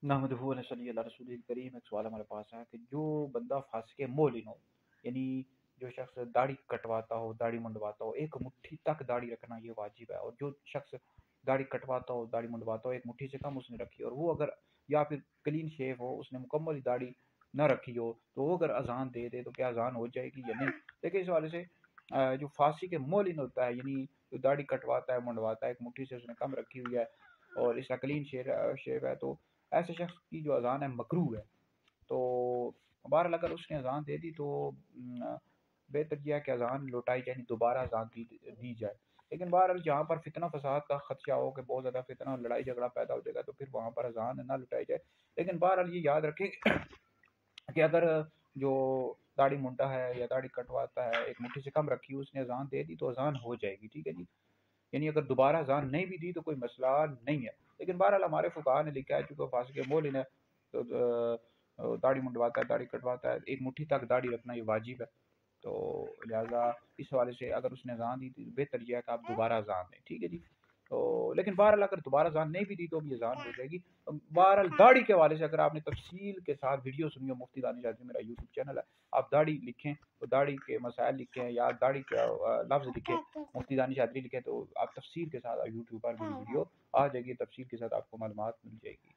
नहमदुहु व नसल्ली अला रसूलिल करीम। एक सवाल हमारे पास है कि जो बंदा फासिक मोलिन हो, यानी जो शख्स दाढ़ी कटवाता हो, दाढ़ी मुंडवाता हो, एक मुट्ठी तक दाढ़ी रखना ये वाजिब है। और जो शख्स दाढ़ी कटवाता हो, दाढ़ी मुंडवाता हो, एक मुट्ठी से कम उसने रखी हो, और वो अगर या फिर क्लीन शेव हो, उसने मुकम्मल दाढ़ी न रखी हो, तो वो अगर अजान दे दे तो क्या अजान हो जाएगी या नहीं? देखिए, इस हवाले से जो फासिक मोलिन होता है, यानी जो दाढ़ी कटवाता है, मुंडवाता है, एक मुट्ठी से उसने कम रखी हुई है और इसका क्लीन शेव है, तो ऐसे शख्स की जो अजान है मकरूह है। तो बहरहाल अगर उसने अजान दे दी तो बेहतर यह है कि अजान लौटाई जाए, यानी दोबारा अजान दी जाए। लेकिन बहरहाल जहाँ पर फितना फसाद का खदशा हो कि बहुत ज़्यादा फितना लड़ाई झगड़ा पैदा हो जाएगा, तो फिर वहाँ पर अजान ना लौटाई जाए। लेकिन बहरहाल ये याद रखें कि अगर जो दाढ़ी मुंडा है या दाढ़ी कटवाता है, एक मुट्ठी से कम रखी, उसने अजान दे दी तो अजान हो जाएगी, ठीक है जी। यानी अगर दोबारा अजान नहीं भी दी तो कोई मसला नहीं है। लेकिन बहरहाल हमारे फुकाहा ने लिखा है, चूंकि फासिक मोलिन है, तो दाढ़ी मुंडवाता है, दाढ़ी कटवाता है, एक मुट्ठी तक दाढ़ी रखना ये वाजिब है। तो लिहाजा इस हवाले से अगर उसने अजान दी तो बेहतर यह है कि आप दोबारा अजान दें, ठीक है जी। तो लेकिन बहरहाल अगर दोबारा अजान नहीं भी दी तो भी अजान हो जाएगी। बहरहाल दाढ़ी के हवाले से अगर आपने तफसील के साथ वीडियो सुनी हो, मुफ्ती दानिश आज़मी मेरा यूट्यूब चैनल है, आप दाढ़ी लिखें तो दाढ़ी के मसाइल लिखें या दाढ़ी का लफ्ज़ लिखें, मुफ्ती दानिश आज़मी लिखें, तो आप तफसील के साथ यूट्यूब पर मेरी वीडियो आ जाएगी, तफसील के साथ आपको मालूमात मिल जाएगी।